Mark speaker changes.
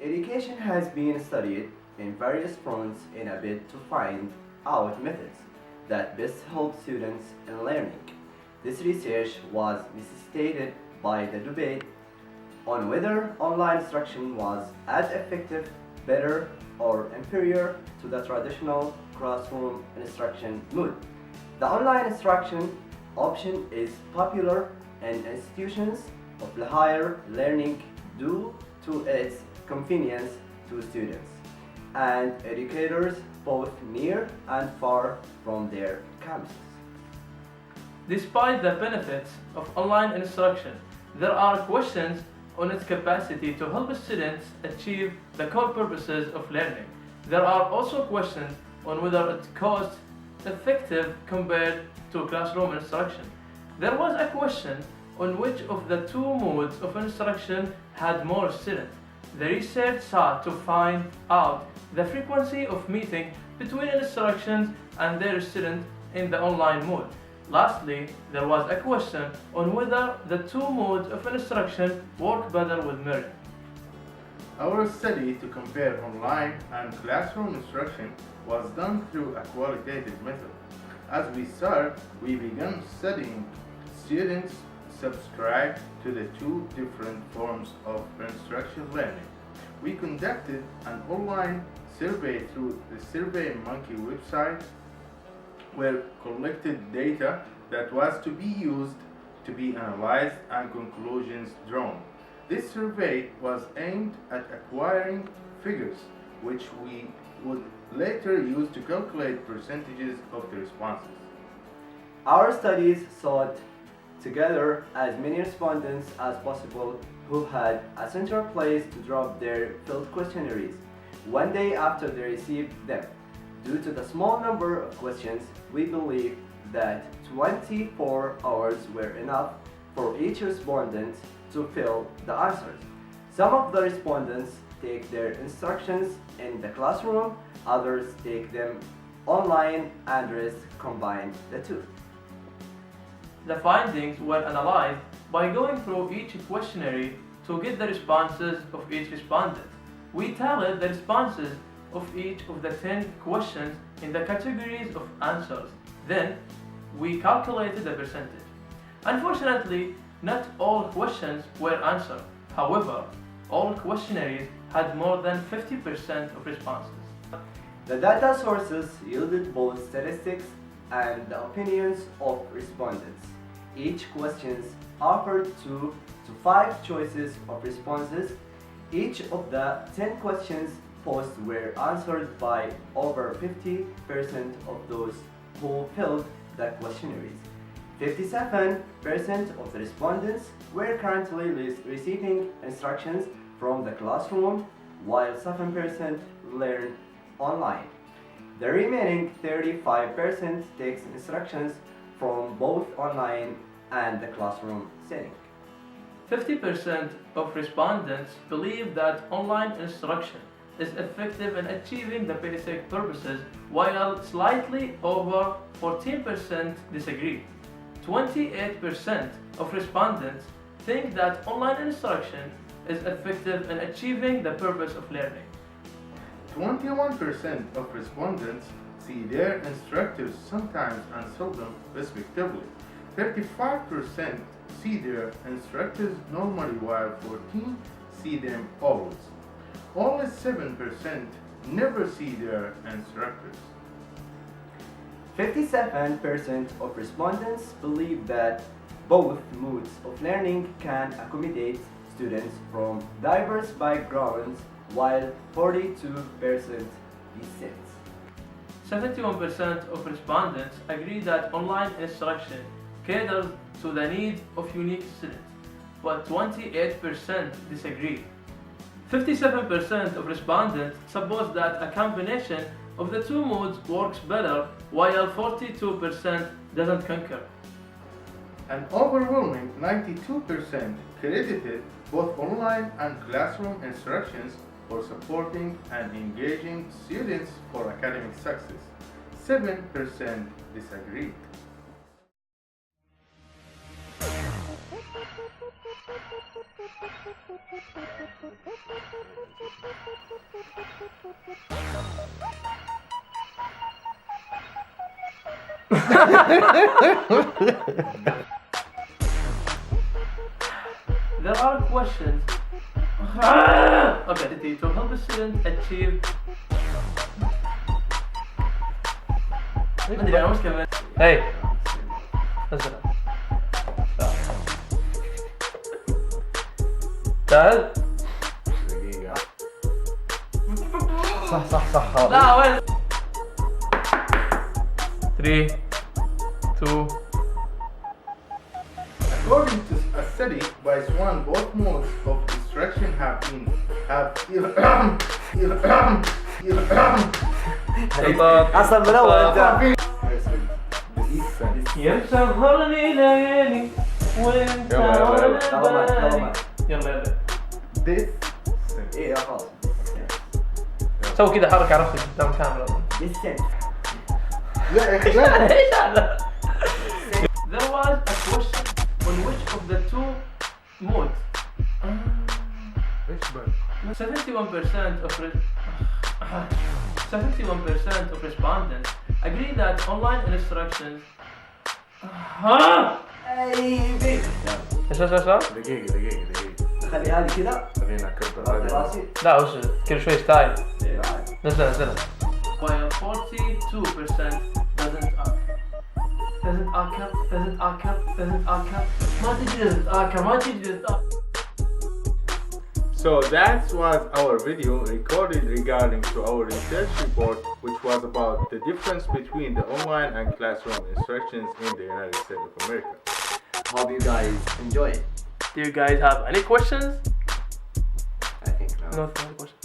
Speaker 1: Education has been studied in various fronts in a bid to find out methods that best help students in learning. This research was necessitated by the debate on whether online instruction was as effective, better, or inferior to the traditional classroom instruction mode. The online instruction option is popular in institutions of higher learning due to its convenience to students and educators both near and far from their campuses.
Speaker 2: Despite the benefits of online instruction, there are questions on its capacity to help students achieve the core purposes of learning. There are also questions on whether it's cost effective compared to classroom instruction. There was a question on which of the two modes of instruction had more students. The research sought to find out the frequency of meeting between instructions and their students in the online mode. Lastly, there was a question on whether the two modes of instruction work better with mirroring.
Speaker 3: Our study to compare online and classroom instruction was done through a qualitative method. As we start, we began studying students subscribed to the two different forms of instruction learning. We conducted an online survey through the SurveyMonkey website where collected data that was to be used to be analyzed and conclusions drawn. This survey was aimed at acquiring figures which we would later use to calculate percentages of the responses.
Speaker 1: Our studies sought to gather as many respondents as possible who had a central place to drop their filled questionnaires one day after they received them. Due to the small number of questions, we believe that 24 hours were enough for each respondent to fill the answers. Some of the respondents take their instructions in the classroom, others take them online, and rest combine the two.
Speaker 2: The findings were analyzed by going through each questionnaire to get the responses of each respondent. We tallied the responses of each of the 10 questions in the categories of answers. Then, we calculated the percentage. Unfortunately, not all questions were answered. However, all questionnaires had more than 50% of responses.
Speaker 1: The data sources yielded both statistics and the opinions of respondents. Each question offered 2 to 5 choices of responses. Each of the 10 questions posed were answered by over 50% of those who filled the questionnaires. 57% of the respondents were currently receiving instructions from the classroom, while 7% learn online. The remaining 35% takes instructions from both online and the classroom setting.
Speaker 2: 50% of respondents believe that online instruction is effective in achieving the basic purposes, while slightly over 14% disagree. 28% of respondents think that online instruction is effective in achieving the purpose of learning.
Speaker 3: 21% of respondents see their instructors sometimes and seldom respectively. 35% see their instructors normally, while 14% see them always. Only 7% never see their instructors.
Speaker 1: 57% of respondents believe that both modes of learning can accommodate students from diverse backgrounds, while 42% dissent.
Speaker 2: 71% of respondents agree that online instruction caters to the needs of unique students, but 28% disagree. 57% of respondents suppose that a combination of the two modes works better, while 42% doesn't concur.
Speaker 3: An overwhelming 92% credited both online and classroom instructions for supporting and engaging students for academic success. 7% disagreed.
Speaker 2: There are questions okay, to help a student achieve. أدري أنا مش كمان. Hey. نزل. تعال.
Speaker 1: صح
Speaker 2: لا وين. 3 2.
Speaker 3: According to a study by Swan, both modes of distraction have
Speaker 1: اصلا من اول انت
Speaker 2: يسهرني ليالي وانت
Speaker 1: يلا
Speaker 2: يلا
Speaker 3: this
Speaker 1: ايه خلاص
Speaker 2: سوي كذا حركة عرفت قدام الكاميرا.
Speaker 3: لا يا اخي لا.
Speaker 2: ايش هذا؟ There was a question on which of the two modes 71% of respondents agree that online instructions ايش
Speaker 3: دقيقة
Speaker 1: خلي هذه كذا
Speaker 3: خلينا نكبر
Speaker 1: راسي
Speaker 2: لا وش كل شوي ستايل
Speaker 1: إيه، بعد.
Speaker 2: نزلها while 42% doesn't occur ما تجي
Speaker 3: So that was our video recorded regarding to our research report, which was about the difference between the online and classroom instructions in the United States of America.
Speaker 1: Hope you guys enjoy it.
Speaker 2: Do you guys have any questions?
Speaker 1: I think no.
Speaker 2: No questions.